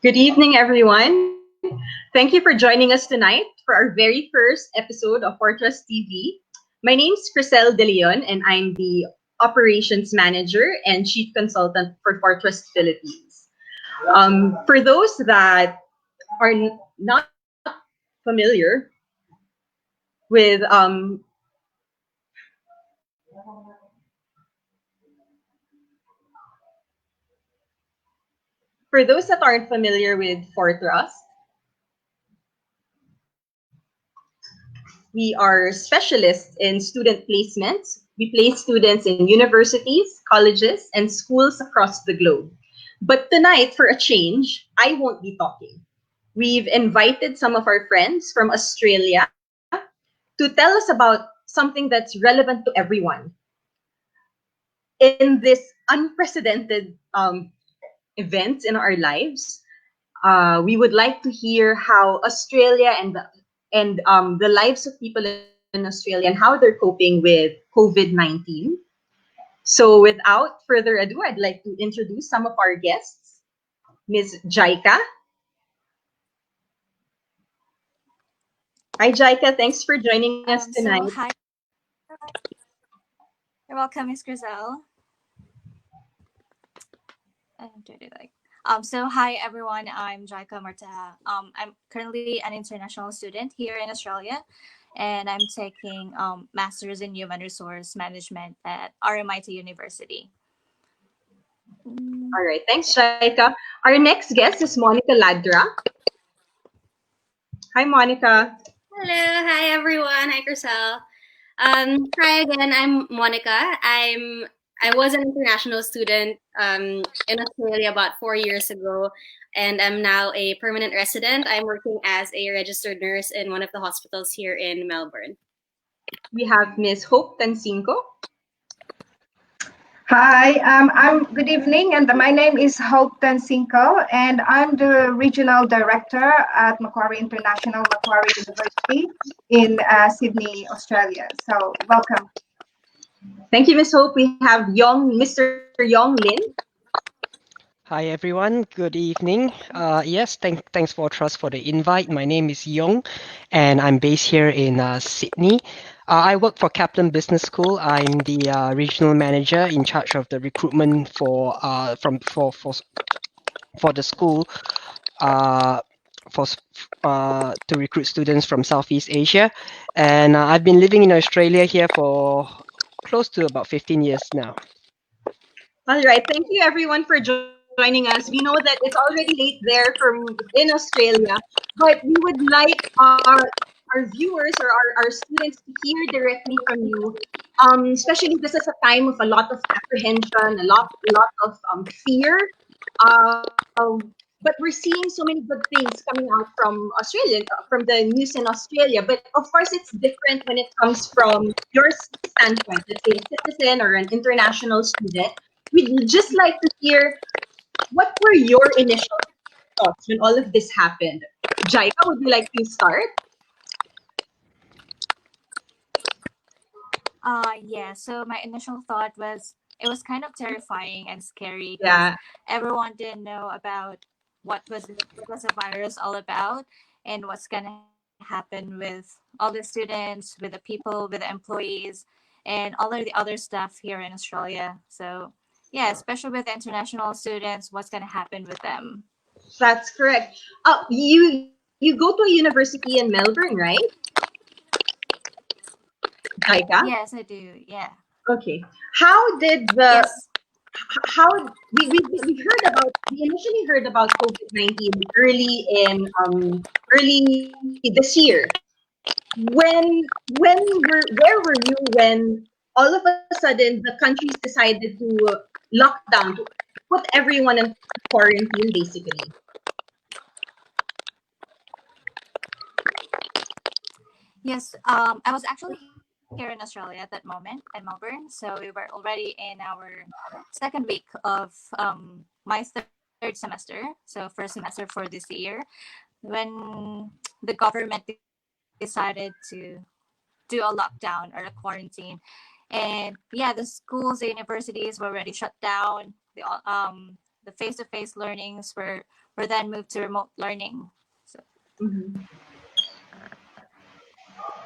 Good evening, everyone. Thank you for joining us tonight for our very first episode of Fortrust TV. My name is Chrisel de Leon, and I'm the Operations Manager and Chief Consultant for Fortrust Philippines. For those that are not familiar with for those that aren't familiar with Fortrust, we are specialists in student placements. We place students in universities, colleges, and schools across the globe. But tonight, for a change, I won't be talking. We've invited some of our friends from Australia to tell us about something that's relevant to everyone. In this unprecedented event in our lives, we would like to hear how Australia and the lives of people in Australia and how they're coping with COVID-19. So without further ado, I'd like to introduce some of our guests. Ms. Jaica. Hi, Jaica. Thanks for joining us tonight. Hi. You're welcome, Ms Chrisel. Hi everyone. I'm Jaica Marteja. I'm currently an international student here in Australia, and I'm taking Masters in Human Resource Management at RMIT University. All right, thanks, Jaica. Our next guest is Monica Ladra. Hi, Monica. Hello, hi everyone. Hi, Chrisel. Hi again. I'm Monica. I was an international student in Australia about 4 years ago, and I'm now a permanent resident. I'm working as a registered nurse in one of the hospitals here in Melbourne. We have Ms. Hope Tancinco. Hi, good evening, and my name is Hope Tancinco, and I'm the Regional Director at Macquarie International, Macquarie University in Sydney, Australia. So, welcome. Thank you, Ms. Hope. We have Mr. Yong Lin. Hi everyone, good evening. Yes, thanks Fortrust for the invite. My name is Yong, and I'm based here in Sydney. I work for Kaplan Business School. I'm the regional manager in charge of the recruitment for the school to recruit students from Southeast Asia, and I've been living in Australia here for close to about 15 years now. All right, thank you everyone for joining us. We know that it's already late there in Australia, but we would like our viewers or our students to hear directly from you. Especially this is a time of a lot of apprehension, a lot of fear. But we're seeing so many good things coming out from Australia, from the news in Australia. But of course, it's different when it comes from your standpoint, let's say a citizen or an international student. We'd just like to hear what were your initial thoughts when all of this happened. Jaica, would you like to start? Yeah, so my initial thought was it was kind of terrifying and scary. Yeah. Everyone didn't know about what was the virus all about and what's gonna happen with all the students, with the people, with the employees, and all of the other stuff here in Australia. So yeah, especially with international students, what's gonna happen with them? That's correct. You go to a university in Melbourne, right? Jaica? Yes, I do. Yeah. Okay. How did the Yes. how we initially heard about COVID-19 early this year. Where were you when all of a sudden the countries decided to lock down, to put everyone in quarantine basically? Yes. I was actually here in Australia at that moment in Melbourne. So we were already in our second week of my third semester. So first semester for this year, when the government decided to do a lockdown or a quarantine, and yeah, the schools, the universities were already shut down. The face-to-face learnings were were then moved to remote learning. So. Mhm.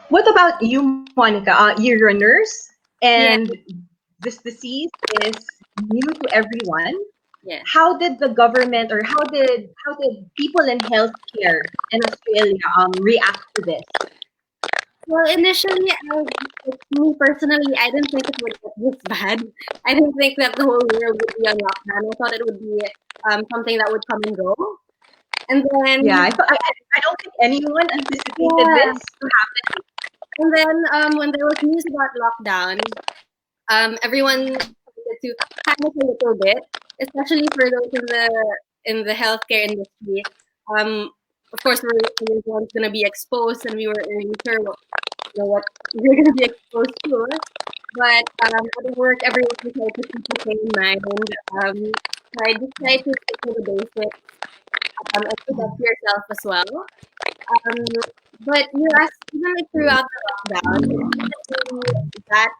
What about you, Monica? You're a nurse, Yeah, and this disease is new to everyone. yeah. How did the government, or how did people in healthcare in Australia react to this? Well, initially, me personally, I didn't think it would get this bad. I didn't think that the whole world would be on lockdown. I thought it would be something that would come and go. And then, Yeah, I don't think anyone anticipated yeah, this to happen. and then when there was news about lockdown, everyone started to panic a little bit, especially for those in the healthcare industry. Um, of course, everyone's gonna be exposed, and we were really sure what we're gonna be exposed to. But at work, everyone tried to keep the same mind. I just try to stick to the basics and protect yourself as well. Um, but yes, even like throughout the lockdown, it wasn't that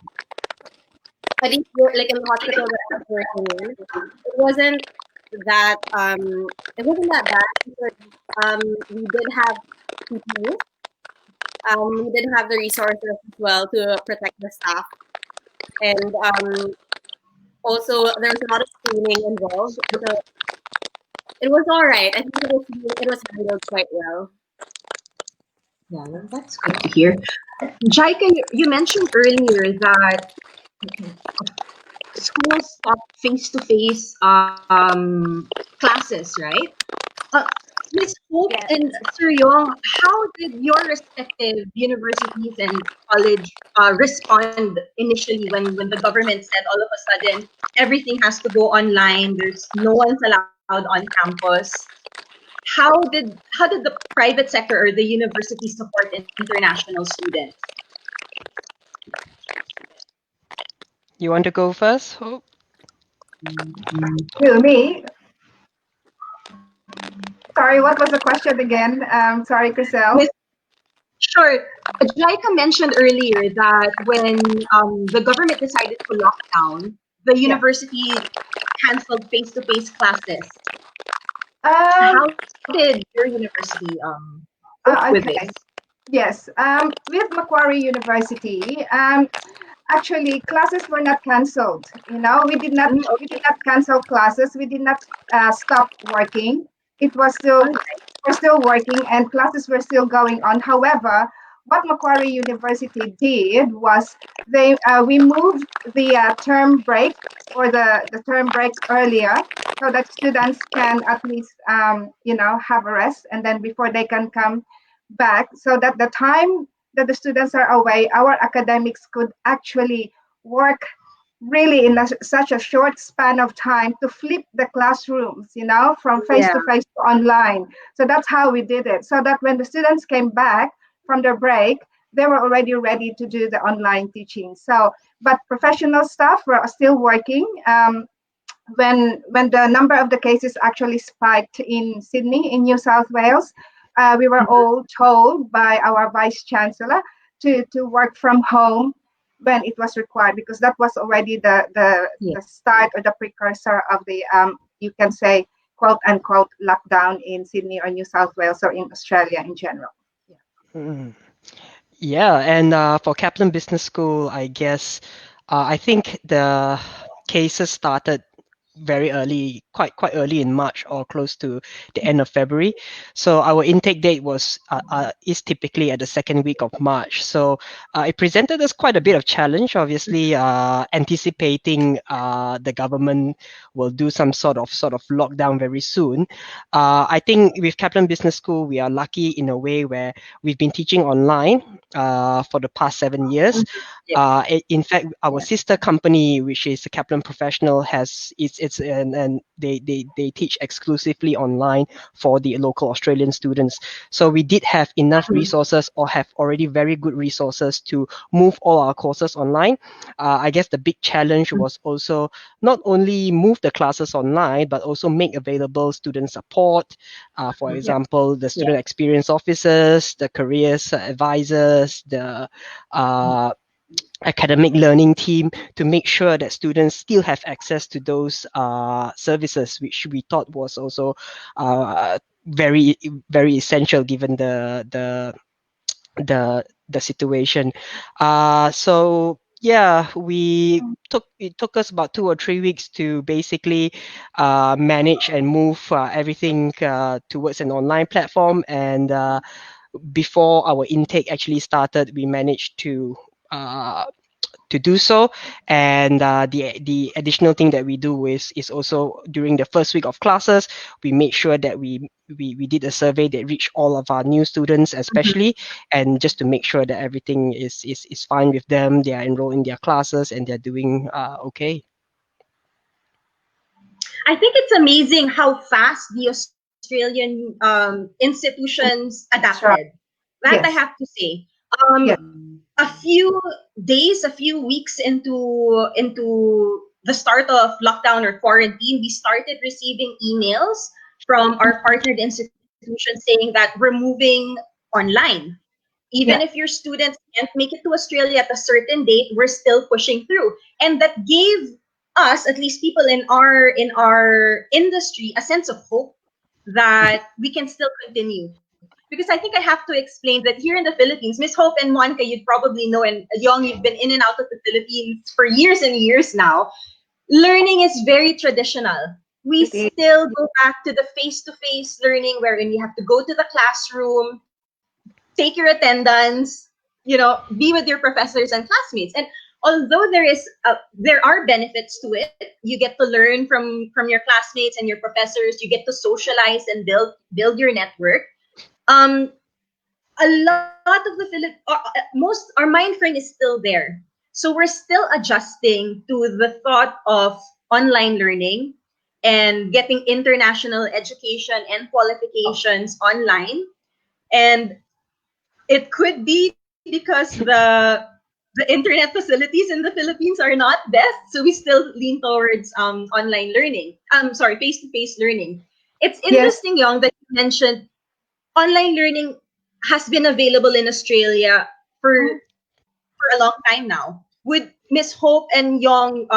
at least like in the hospital that I was working in, it wasn't that it wasn't that bad because we did have PPE. We did have the resources as well to protect the staff, and also there was a lot of screening involved, so it was all right. I think it was handled quite well. Yeah, that's good to hear. Jaica, you mentioned earlier that schools stopped face-to-face classes, right? Uh, Ms. Hope Yes. and Sir Yong, how did your respective universities and college respond initially when the government said all of a sudden everything has to go online, there's no one's allowed on campus? How did the private sector or the university support international students? You want to go first, Hope? To me, sorry, what was the question again? Sorry, Chriselle. Miss, sure. Jaika mentioned earlier that when the government decided to lock down, the Yeah. university canceled face-to-face classes. Um, How did your university cope with okay. this? Yes. With Macquarie University, actually classes were not cancelled. You know, we did not cancel classes. We did not stop working. It was still we're still working and classes were still going on. However, what Macquarie University did was we moved the term break or the term breaks earlier so that students can at least have a rest and then before they can come back so that the time that the students are away, our academics could actually work really in such a short span of time to flip the classrooms, from face Yeah. to face to online. So that's how we did it. So that when the students came back from their break, they were already ready to do the online teaching. So, but professional staff were still working. When the number of the cases actually spiked in Sydney, in New South Wales, we were all told by our vice chancellor to work from home when it was required because that was already the start or the precursor of the you can say quote unquote lockdown in Sydney or New South Wales or in Australia in general. Mm. Yeah, and for Kaplan Business School, I guess I think the cases started very early, quite early in March or close to the end of February. So our intake date is typically at the second week of March. So it presented us quite a bit of challenge. Obviously, anticipating the government will do some sort of lockdown very soon. I think with Kaplan Business School, we are lucky in a way where we've been teaching online for the past 7 years. In fact, our sister company, which is Kaplan Professional, has it's and they teach exclusively online for the local Australian students. So we did have enough resources or have already very good resources to move all our courses online. I guess the big challenge was also not only move the classes online, but also make available student support. For example, the student experience officers, the careers advisors, the academic learning team to make sure that students still have access to those services, which we thought was also very very essential given the situation. So yeah, it took us about 2 or 3 weeks to basically manage and move everything towards an online platform. And before our intake actually started, we managed to do so. And the additional thing that we do is also during the first week of classes, we make sure that we did a survey that reached all of our new students, especially, and just to make sure that everything is fine with them. They are enrolled in their classes and they're doing okay. I think it's amazing how fast the Australian institutions adapted. right. That I Yes. have to say. Um, Yes. a few days, a few weeks into the start of lockdown or quarantine, we started receiving emails from our partnered institutions saying that we're moving online. Even Yeah. if your students can't make it to Australia at a certain date, we're still pushing through. And that gave us, at least people in our industry, a sense of hope that we can still continue. Because I think I have to explain that here in the Philippines, Miss Hope and Monica, you'd probably know, and Yong, you've been in and out of the Philippines for years and years now. Learning is very traditional. We It is. still go back to the face-to-face learning wherein you have to go to the classroom, take your attendance, be with your professors and classmates. And although there are benefits to it, you get to learn from your classmates and your professors, you get to socialize and build your network. Um, a lot of the most our mind frame is still there. So we're still adjusting to the thought of online learning and getting international education and qualifications online. And it could be because the internet facilities in the Philippines are not best, so we still lean towards online learning. Sorry, face-to-face learning. It's Yes. interesting, Young, that you mentioned online learning has been available in Australia for a long time now. Would Miss Hope and Young,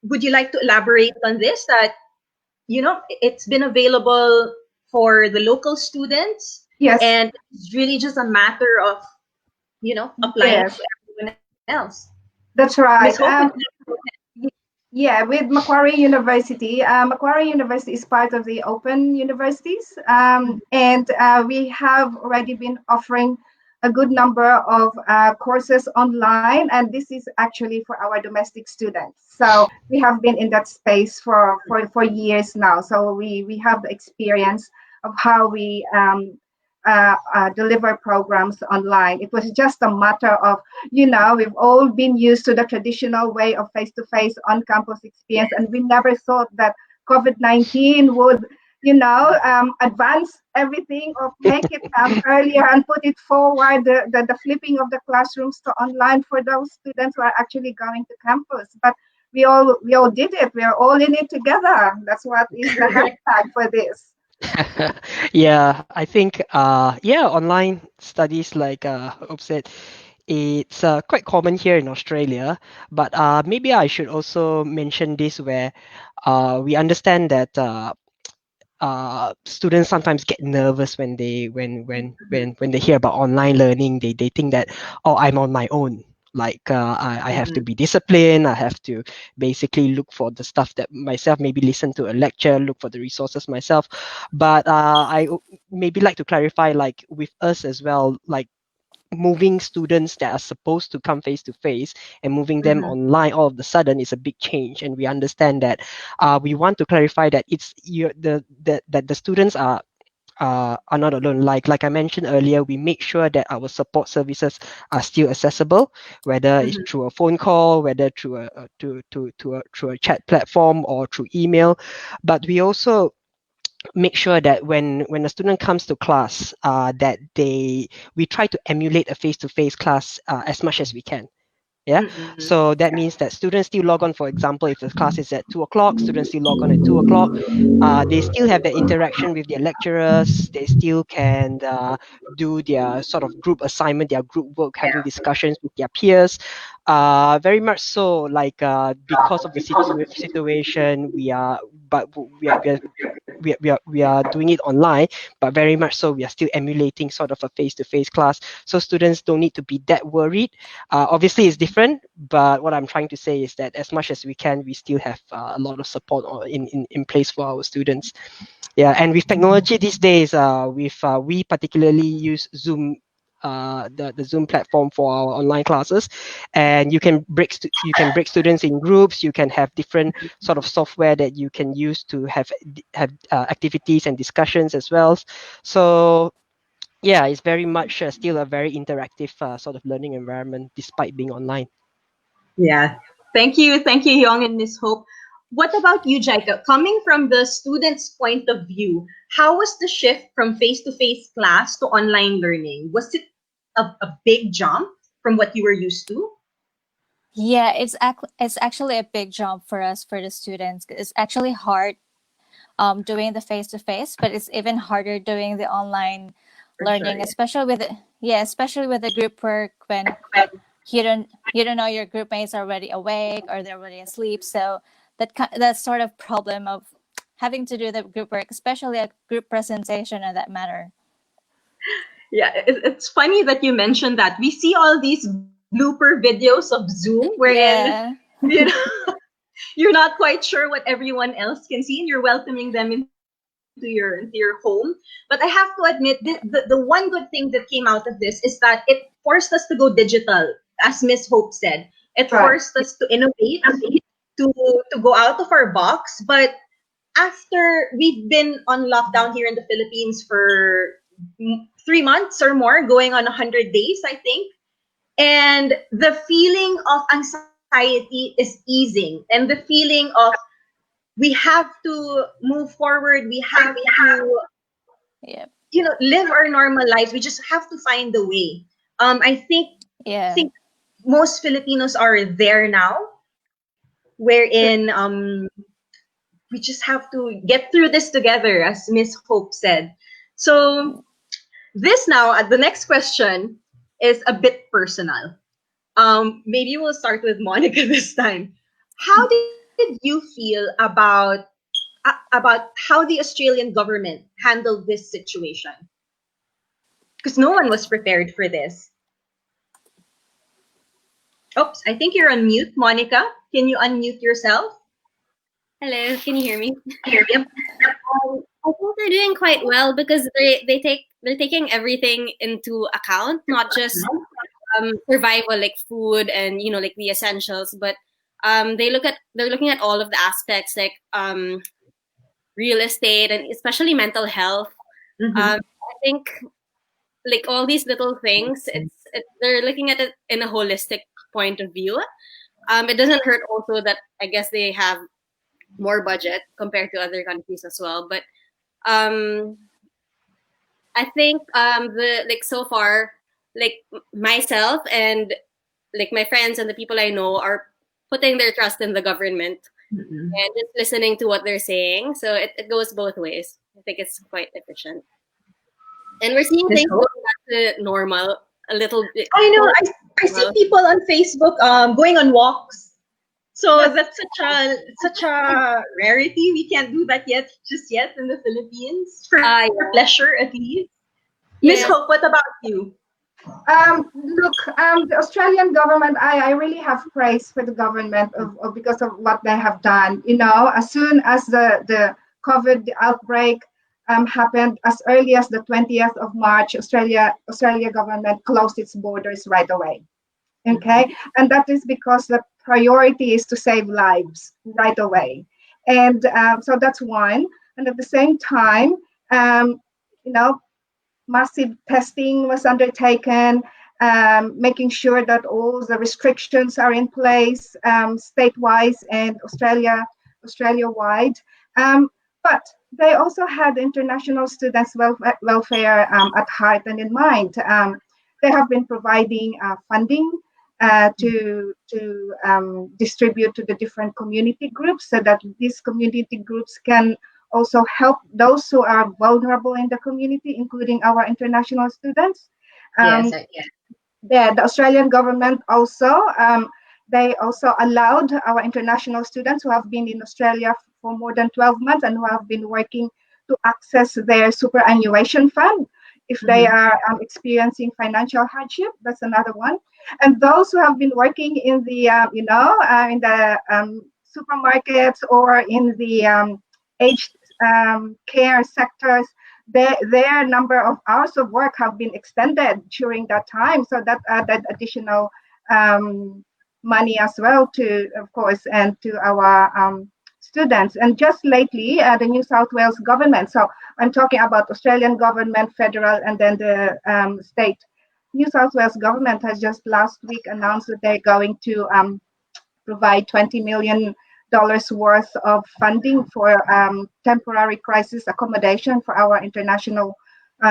would you like to elaborate on this? That it's been available for the local students, Yes. and it's really just a matter of applying to Yes. everyone else. That's Miss Hope, right. would you like Y- Yeah, with Macquarie University. Macquarie University is part of the open universities, and we have already been offering a good number of courses online, and this is actually for our domestic students. So we have been in that space for years now. So we have the experience of how we deliver programs online. It was just a matter of, we've all been used to the traditional way of face-to-face on-campus experience, and we never thought that COVID-19 would, advance everything or make it earlier and put it forward, the flipping of the classrooms to online for those students who are actually going to campus. But we all did it. We are all in it together. That's what is the hashtag for this. Yeah, I think online studies, like Hope said, it's quite common here in Australia. But maybe I should also mention this, where we understand that students sometimes get nervous when they hear about online learning. They think that, oh, I'm on my own. Like I have to be disciplined. I have to basically look for the stuff that myself, maybe listen to a lecture, look for the resources myself. But maybe like to clarify, like with us as well, like moving students that are supposed to come face to face and moving them online all of a sudden is a big change. And we understand that we want to clarify that that the students are not alone. Like I mentioned earlier, we make sure that our support services are still accessible, whether it's through a phone call, whether through through a chat platform or through email. But we also make sure that when a student comes to class, that we try to emulate a face-to-face class as much as we can. Yeah, Mm-mm. so that means that students still log on. For example, if the class is at 2 o'clock, students still log on at 2 o'clock. They still have that interaction with their lecturers. They still can do their sort of group assignment, their group work, having discussions with their peers. Very much so. Like because of the situation, we are doing it online, but very much so we are still emulating sort of a face-to-face class. So students don't need to be that worried. Obviously, it's different, but what I'm trying to say is that as much as we can, we still have a lot of support in place for our students. Yeah, and with technology these days, we particularly use Zoom, the Zoom platform for our online classes, and you can break students in groups. You can have different sort of software that you can use to have activities and discussions as well. So yeah, it's very much still a very interactive sort of learning environment despite being online. Yeah. Thank you, Yong and Miss Hope. What about you, Jaica? Coming from the student's point of view, how was the shift from face-to-face class to online learning? Was it a big jump from what you were used to? Yeah, it's actually a big jump for us, for the students. It's actually hard doing the face to face, but it's even harder doing the online For sure, learning, yeah. especially with the group work, when you don't know your group mates are already awake or they're already asleep. So that sort of problem of having to do the group work, especially a group presentation in that matter. Yeah, it's funny that you mentioned that. We see all these blooper videos of Zoom wherein Yeah. you know, you're not quite sure what everyone else can see, and you're welcoming them into your home. But I have to admit, the one good thing that came out of this is that it forced us to go digital, as Miss Hope said. It Right. forced us to innovate, to to go out of our box. But after we've been on lockdown here in the Philippines for 3 months or more, going on 100 days, I think, and the feeling of anxiety is easing, and the feeling of we have to move forward, we have to Yeah. live our normal lives, we just have to find a way. I Yeah. think most Filipinos are there now, wherein we just have to get through this together, as Miss Hope said. So this now, the next question is a bit personal. Maybe we'll start with Monica this time. How did you feel about how the Australian government handled this situation? Because no one was prepared for this. Oops, I think you're on mute, Monica. Can you unmute yourself? Hello, can you hear me? Yep. I think they're doing quite well because they're taking everything into account, not just survival like food and like the essentials, but they're looking at all of the aspects like real estate and especially mental health. Mm-hmm. I think like all these little things, they're looking at it in a holistic point of view. It doesn't hurt also that I guess they have more budget compared to other countries as well, but um I think the like so far, like myself and like my friends and the people I know are putting their trust in the government Mm-hmm. and just listening to what they're saying. So it goes both ways. I think it's quite efficient. And we're seeing Miss things Hope? going back to normal a little bit. I know. I see Normal. people on Facebook going on walks. So Yes. that's such a rarity. We can't do that just yet in the Philippines for Yeah. pleasure at least. Miss Yes. Hope, what about you? Look, the Australian government, I really have praise for the government because of what they have done. As soon as the COVID outbreak happened, as early as the 20th of March, Australia government closed its borders right away. Okay, and that is because the priority is to save lives right away, and so that's one. And at the same time, you know, massive testing was undertaken, making sure that all the restrictions are in place, statewide and Australia-wide. But they also had international students' welfare at heart and in mind. They have been providing funding to distribute to the different community groups so that these community groups can also help those who are vulnerable in the community, including our international students. Yes, Um, the Australian government also they also allowed our international students who have been in Australia for more than 12 months and who have been working to access their superannuation fund if they are experiencing financial hardship. That's another one. And those who have been working in the in the supermarkets or in the aged care sectors, their number of hours of work have been extended during that time. So that added additional money as well to, of course, and to our students. And just lately, the New South Wales government, so I'm talking about Australian government, federal, and then the state. New South Wales government has just last week announced that they're going to provide $20 million worth of funding for temporary crisis accommodation for our international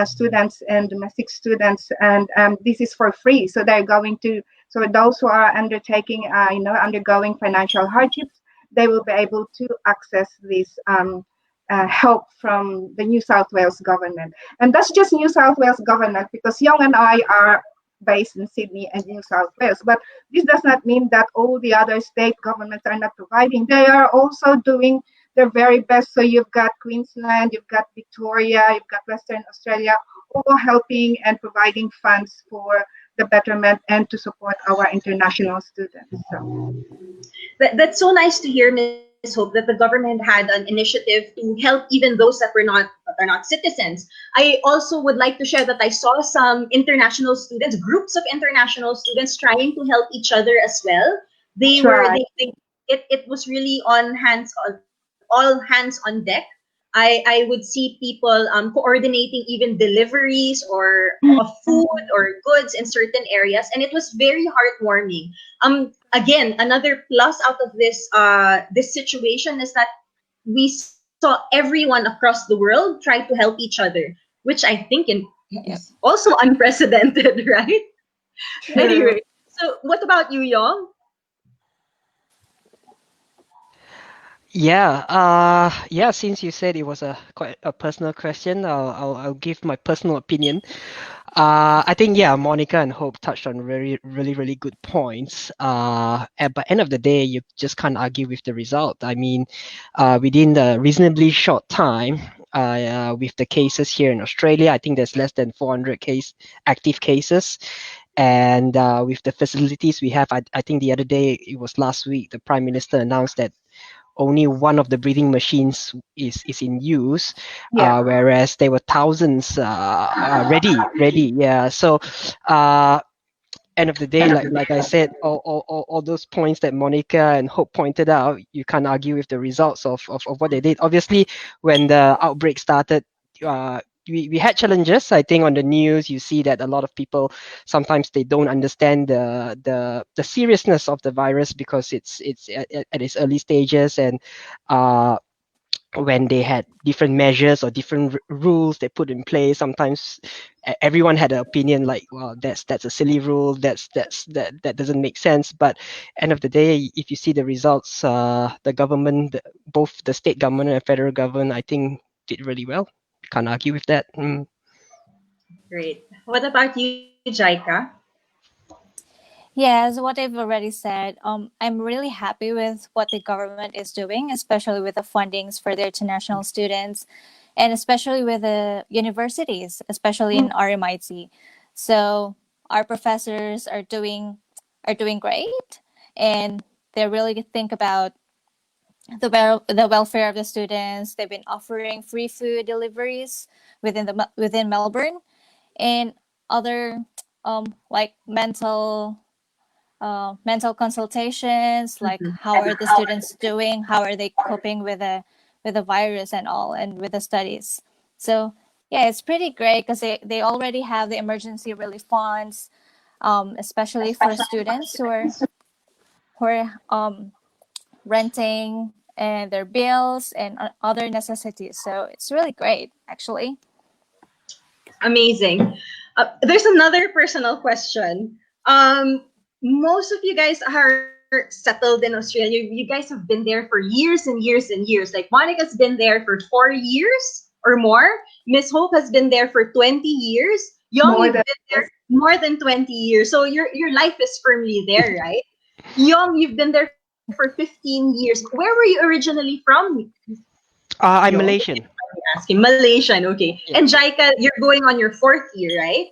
students and domestic students, and this is for free. So they're going to, so those who are undertaking, undergoing financial hardships, they will be able to access this help from the New South Wales government. And that's just New South Wales government, because Yong and I are based in Sydney and New South Wales. But this does not mean that all the other state governments are not providing. They are also doing their very best. So you've got Queensland, you've got Victoria, you've got Western Australia, all helping and providing funds for the betterment and to support our international students. So that's so nice to hear, Ms. Hope, that the government had an initiative to help even those that are not citizens. I also would like to share that I saw some international students, groups of international students, trying to help each other as well. They that's were right. it was really all hands on deck. I would see people coordinating even deliveries or of food or goods in certain areas, and it was very heartwarming. Again, another plus out of this situation is that we saw everyone across the world try to help each other, which I think is Yep. also unprecedented, right? True. Anyway, so what about you, Yong? Yeah, since you said it was a quite a personal question, I'll give my personal opinion. I think yeah, Monica and Hope touched on really good points. But end of the day, you just can't argue with the result. I mean, within a reasonably short time, with the cases here in Australia, I think there's less than 400 active cases. And with the facilities we have, I think the other day, it was last week, the Prime Minister announced that only one of the breathing machines is in use, Yeah. whereas there were thousands ready. Yeah. So end of the day, like I said, all those points that Monica and Hope pointed out, you can't argue with the results of what they did. Obviously, when the outbreak started, we had challenges. I think on the news you see that a lot of people sometimes they don't understand the seriousness of the virus because it's at its early stages, and when they had different measures or different rules they put in place, sometimes everyone had an opinion like, well, that's a silly rule, that doesn't make sense. But end of the day, if you see the results, the government, both the state government and federal government, I think did really well. Can't argue with that. Great. What about you, Jaica? Yes, what I've already said. I'm really happy with what the government is doing, especially with the fundings for their international students, and especially with the universities, especially in RMIT. So our professors are doing great, and they really think about the welfare of the students. They've been offering free food deliveries within Melbourne, and other like mental consultations, like how are the students doing, how are they coping with the virus and all, and with the studies. So yeah, it's pretty great because they already have the emergency relief funds, especially for students who are renting and their bills and other necessities. So it's really great, actually. Amazing. There's another personal question. Um, most of you guys are settled in Australia. You guys have been there for years and years and years. Like Monica's been there for 4 years or more. Miss Hope has been there for 20 years. Young, More you've than been there more than 20 years. So your life is firmly there, right? Young, you've been there for 15 years. Where were you originally from? I'm Young, Malaysian. asking. Malaysian, okay. Yeah. And Jaica, you're going on your 4th year, right?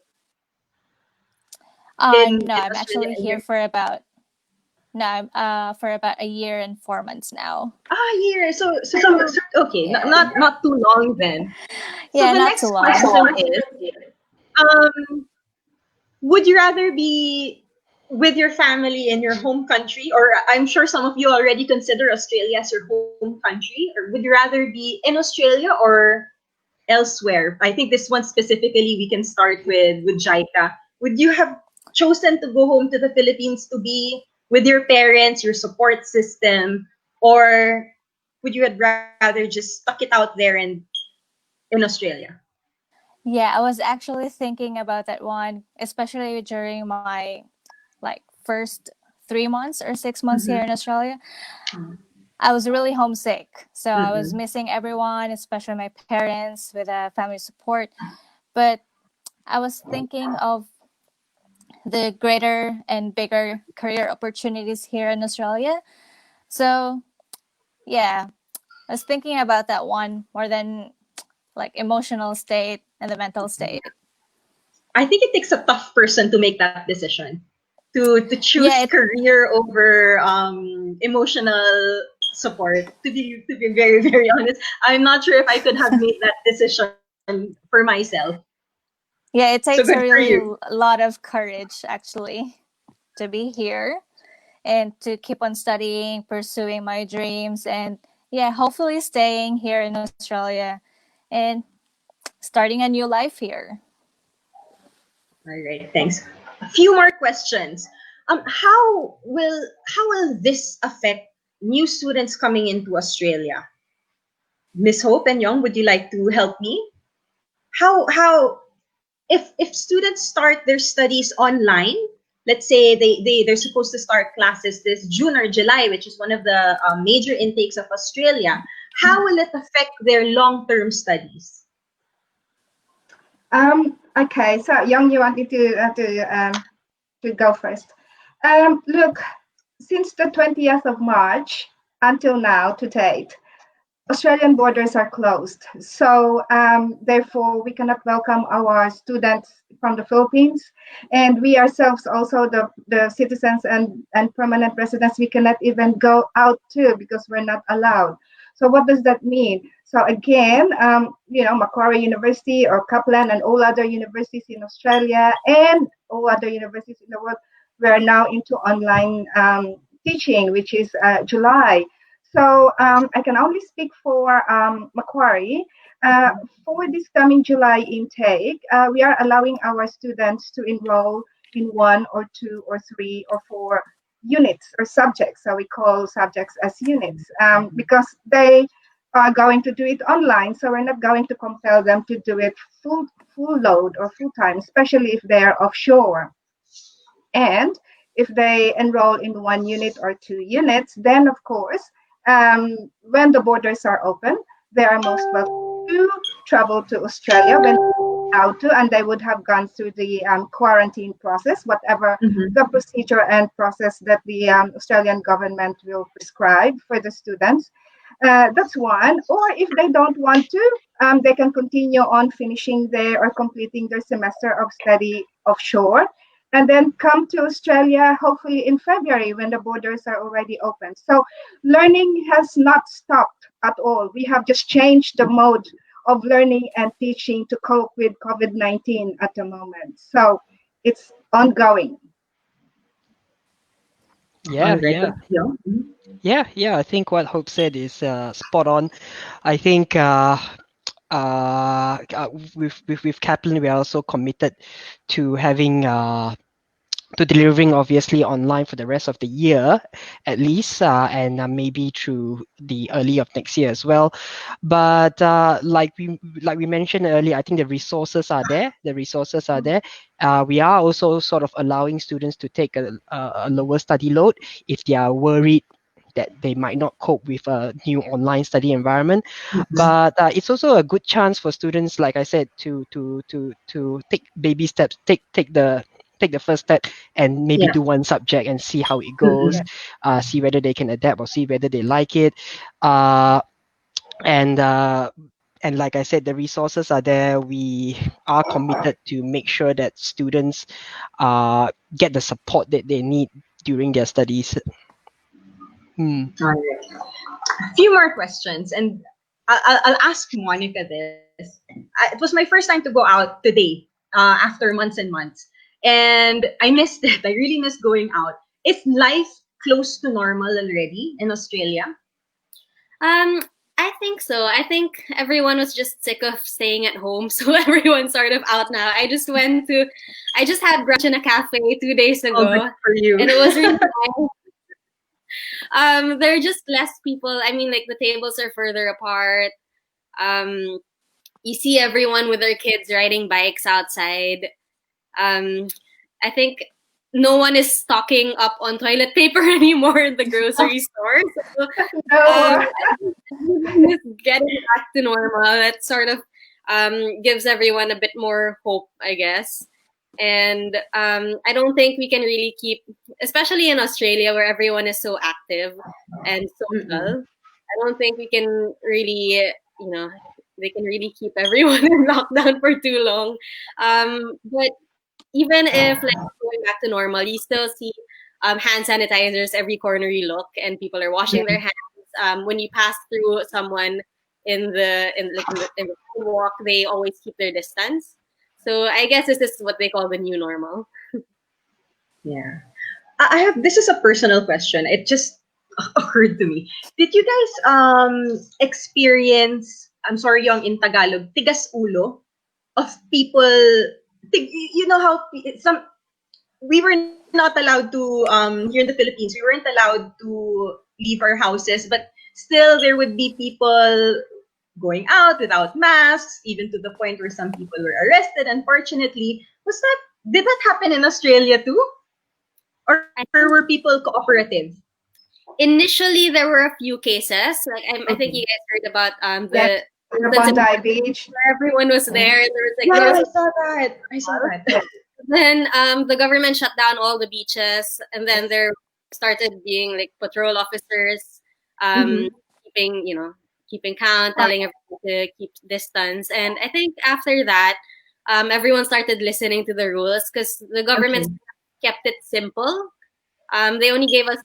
No, I'm Australia. actually here for about for about a year and 4 months now. Year. So okay, Yeah. not too long then. So Yeah, the not too next long. question is, would you rather be with your family in your home country, or I'm sure some of you already consider Australia as your home country, or would you rather be in Australia or elsewhere? I think this one specifically we can start with Jaica. Would you have chosen to go home to the Philippines to be with your parents, your support system, or would you had rather just stuck it out there and in Australia? Yeah, I was actually thinking about that one, especially during my like first 3 months or 6 months here in Australia. I was really homesick. So I was missing everyone, especially my parents with family support. But I was thinking of the greater and bigger career opportunities here in Australia. So yeah, I was thinking about that one more than like emotional state and the mental state. I think it takes a tough person to make that decision. To choose Yeah, career over emotional support. To be very very honest, I'm not sure if I could have made that decision for myself. yeah, it So good takes a for really you. lot of courage actually to be here and to keep on studying, pursuing my dreams, and yeah, hopefully staying here in Australia and starting a new life here. All right, thanks. A few more questions. How will this affect new students coming into Australia? Miss Hope and Young, would you like to help me? How if students start their studies online, let's say they're supposed to start classes this June or July, which is one of the major intakes of Australia, how will it affect their long-term studies? Okay, so Young, you wanted to go first. Look, since the 20th of March until now to date, Australian borders are closed. So therefore, we cannot welcome our students from the Philippines. And we ourselves, also the citizens and permanent residents, we cannot even go out too because we're not allowed. So what does that mean? So again, Macquarie University or Kaplan and all other universities in Australia and all other universities in the world, we're now into online teaching, which is July. So I can only speak for Macquarie. For this coming July intake, we are allowing our students to enroll in one or two or three or four units or subjects. So we call subjects as units because they are going to do it online. So we're not going to compel them to do it full load or full time, especially if they're offshore. And if they enroll in one unit or two units, then of course, when the borders are open, they are most welcome to travel to Australia when allowed to, and they would have gone through the quarantine process, whatever the procedure and process that the Australian government will prescribe for the students. That's one. Or if they don't want to, they can continue on finishing their or completing their semester of study offshore and then come to Australia hopefully in February when the borders are already open. So learning has not stopped at all. We have just changed the mode of learning and teaching to cope with COVID-19 at the moment. So it's ongoing. Yeah, All right. yeah. Young? Yeah. I think what Hope said is spot on. I think with Kaplan, we are also committed to having to delivering obviously online for the rest of the year at least, and maybe through the early of next year as well. But like we mentioned earlier, I think the resources are there. We are also sort of allowing students to take a lower study load if they are worried that they might not cope with a new online study environment. But it's also a good chance for students, like I said, to take baby steps, take the first step and maybe do one subject and see how it goes, see whether they can adapt or see whether they like it. And like I said, the resources are there. We are committed to make sure that students get the support that they need during their studies. All right. A few more questions, and I'll ask Monica this. It was my first time to go out today, after months and months, and I missed it. I really missed going out. Is life close to normal already in Australia? I think so. I think everyone was just sick of staying at home, so everyone's sort of out now. I just had brunch in a cafe 2 days ago, good for you. and it was really nice. There are just less people. I mean, like the tables are further apart. You see everyone with their kids riding bikes outside. I think no one is stocking up on toilet paper anymore in the grocery store. So, just getting back to normal. That sort of gives everyone a bit more hope, I guess. And I don't think we can really keep, especially in Australia where everyone is so active and social, I don't think we can really, they can really keep everyone in lockdown for too long. But even if like going back to normal, you still see hand sanitizers every corner you look, and people are washing their hands. When you pass through someone in the walk, they always keep their distance. So I guess this is what they call the new normal. Yeah. This is a personal question. It just occurred to me. Did you guys experience, I'm sorry, Yong, in Tagalog, tigas ulo of people? You know how we were not allowed to, here in the Philippines, we weren't allowed to leave our houses, but still there would be people going out without masks, even to the point where some people were arrested, unfortunately. Did that happen in Australia too? Or were people cooperative? Initially, there were a few cases. Like I think you guys heard about the Bondi Beach, where everyone was there. And there was like I saw that. Then the government shut down all the beaches, and then there started being like patrol officers keeping count, telling everyone to keep distance. And I think after that, everyone started listening to the rules because the government kept it simple. They only gave us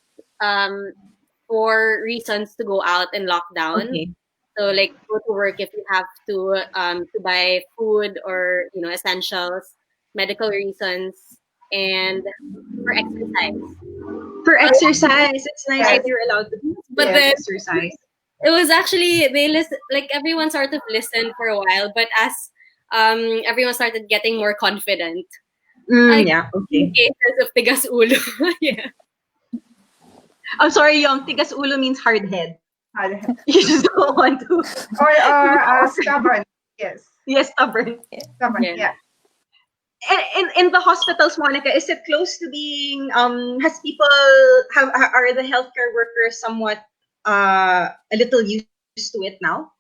4 reasons to go out and lock down. Okay. So like go to work if you have to buy food or essentials, medical reasons, and for exercise. For exercise, it's nice that you're allowed to exercise. It was actually everyone sort of listened for a while, but as everyone started getting more confident. Cases of tigas ulo. Yeah. I'm sorry, Yong. Tigas ulo means hard head. You just don't want to. Or stubborn. Yes. Yes, stubborn. Stubborn. Yeah. And in the hospitals, Monica, is it close to being? Are the healthcare workers somewhat a little used to it now?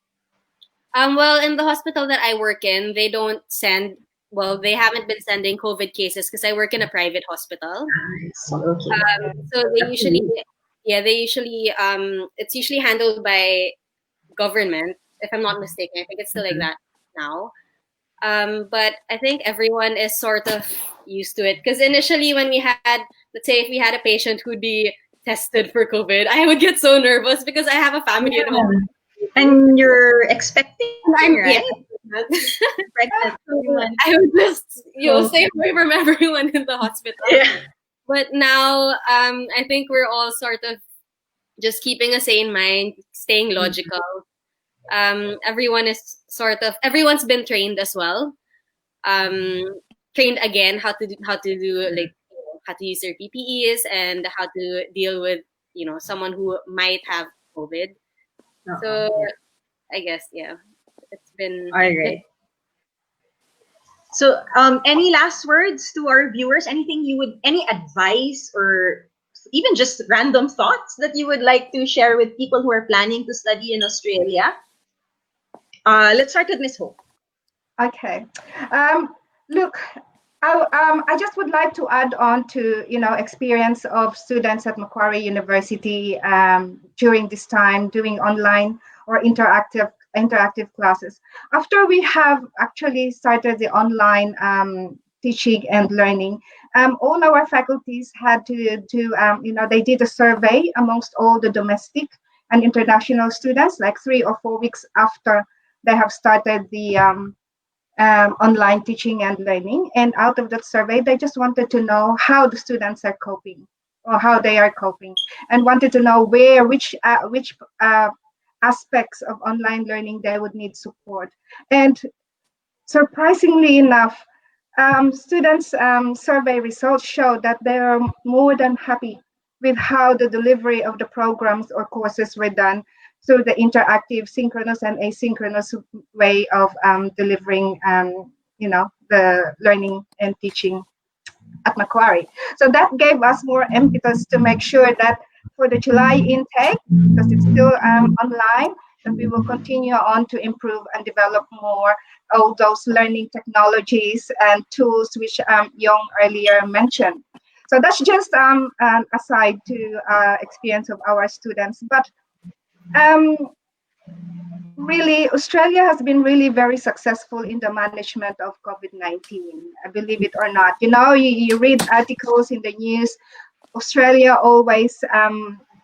Well, in the hospital that I work in, they don't send. Well, they haven't been sending COVID cases because I work in a private hospital. So they usually, it's usually handled by government, if I'm not mistaken. I think it's still like that now. But I think everyone is sort of used to it because initially when we had, let's say if we had a patient who'd be tested for COVID, I would get so nervous because I have a family at home. And you're expecting, right? I would just stay away from everyone in the hospital. Yeah. But now I think we're all sort of just keeping a sane mind, staying logical. Everyone's been trained as well. Trained again how to do how to use their PPEs and how to deal with someone who might have COVID. So Yeah. I guess it's been All right. So, any last words to our viewers? Any advice or even just random thoughts that you would like to share with people who are planning to study in Australia? Let's start with Miss Hope. Okay. Look, I just would like to add on to experience of students at Macquarie University during this time doing online or interactive classes. After we have actually started the online teaching and learning, all our faculties had to do they did a survey amongst all the domestic and international students like 3 or 4 weeks after they have started the online teaching and learning. And out of that survey, they just wanted to know how the students are coping or how they are coping, and wanted to know which aspects of online learning they would need support. And surprisingly enough, students' survey results show that they are more than happy with how the delivery of the programs or courses were done through the interactive, synchronous, and asynchronous way of delivering, the learning and teaching at Macquarie. So that gave us more impetus to make sure that for the July intake, because it's still online, that we will continue on to improve and develop more all those learning technologies and tools which Yong earlier mentioned. So that's just an aside to experience of our students. But um, really, Australia has been really very successful in the management of COVID-19, believe it or not. You read articles in the news. Australia always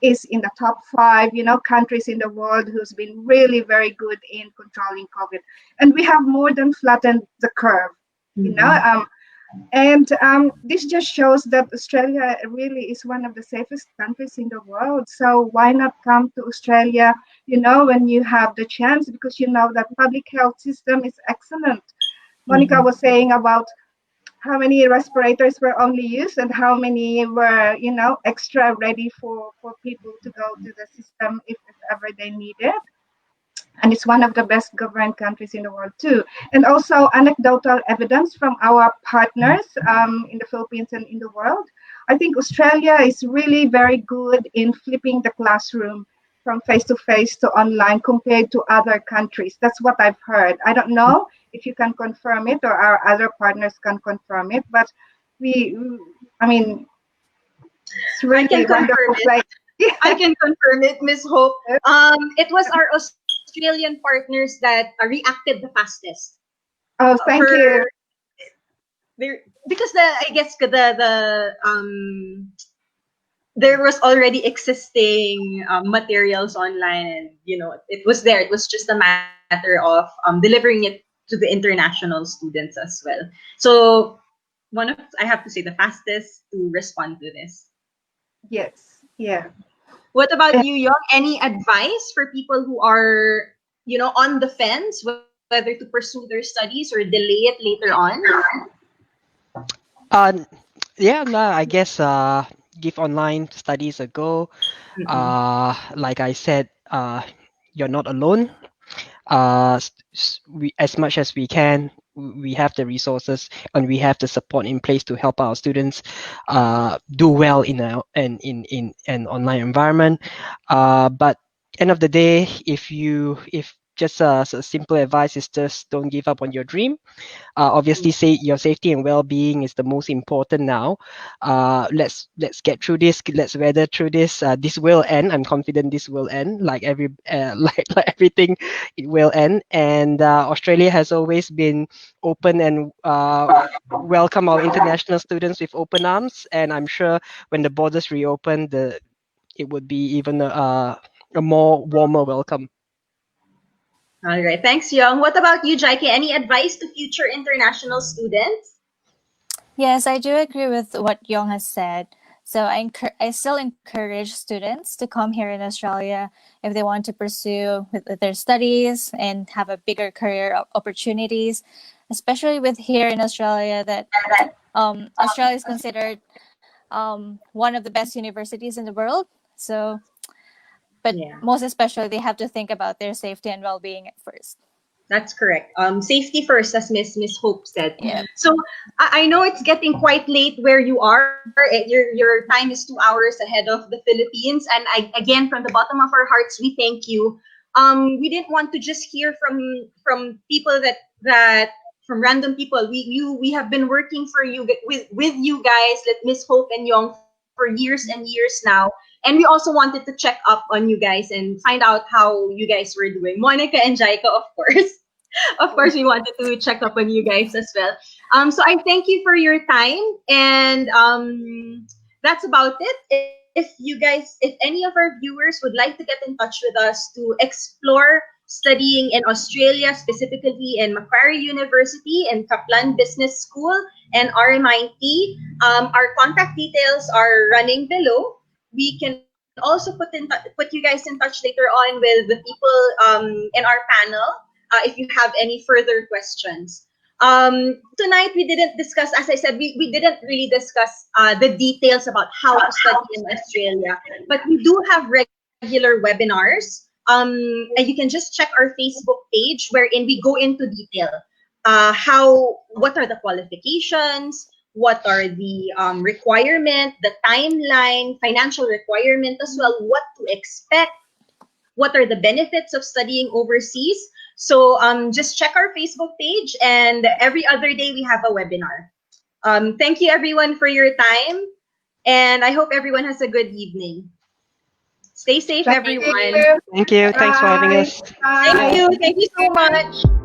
is in the top 5, countries in the world who's been really very good in controlling COVID. And we have more than flattened the curve, and this just shows that Australia really is one of the safest countries in the world. So why not come to Australia, when you have the chance, because that public health system is excellent. Monica was saying about how many respirators were only used and how many were, extra ready for people to go to the system if ever they need it. And it's one of the best governed countries in the world too. And also anecdotal evidence from our partners in the Philippines and in the world. I think Australia is really very good in flipping the classroom from face-to-face to online compared to other countries. That's what I've heard. I don't know if you can confirm it or our other partners can confirm it, but I mean, it's really I can wonderful confirm it. place. I can confirm it, Miss Hope. It was our Australian partners that reacted the fastest. Oh, thank you. Because I guess there was already existing materials online, and it was there. It was just a matter of delivering it to the international students as well. So I have to say, the fastest to respond to this. Yes. Yeah. What about you, Yong? Any advice for people who are, on the fence, whether to pursue their studies or delay it later on? I guess give online studies a go. Like I said, you're not alone. We, as much as we can, we have the resources and we have the support in place to help our students do well in an online environment. But end of the day, if just a simple advice is just don't give up on your dream. Obviously, say your safety and well-being is the most important now. Let's get through this. Let's weather through this. This will end. I'm confident this will end. Like like everything, it will end. And Australia has always been open and welcome our international students with open arms. And I'm sure when the borders reopen, it would be even a more warmer welcome. All right. Thanks, Young. What about you, Jaica? Any advice to future international students? Yes, I do agree with what Yong has said. So I still encourage students to come here in Australia if they want to pursue with their studies and have a bigger career opportunities, especially with here in Australia that Australia is considered one of the best universities in the world. So, but Yeah. most especially, they have to think about their safety and well-being at first. That's correct. Safety first, as Miss Hope said. Yeah. So I know it's getting quite late where you are. Your time is 2 hours ahead of the Philippines, and again, from the bottom of our hearts, we thank you. We didn't want to just hear from people that from random people. We have been working for you with you guys, like Miss Hope and Yong, for years and years now. And we also wanted to check up on you guys and find out how you guys were doing. Monica and Jaica, of course. Of course, we wanted to check up on you guys as well. So I thank you for your time, and that's about it. If any of our viewers would like to get in touch with us to explore studying in Australia, specifically in Macquarie University and Kaplan Business School and RMIT, our contact details are running below. We can also put you guys in touch later on with the people in our panel if you have any further questions. Tonight we didn't discuss, as I said, we didn't really discuss the details about how to study in Australia, but we do have regular webinars. And you can just check our Facebook page wherein we go into detail. What are the qualifications? What are the requirement, the timeline, financial requirement as well, what to expect, what are the benefits of studying overseas. So just check our Facebook page, and every other day we have a webinar. Thank you everyone for your time, and I hope everyone has a good evening. Stay safe, everyone. Thank you. Thanks for having Bye. us. Bye. Thank you so much.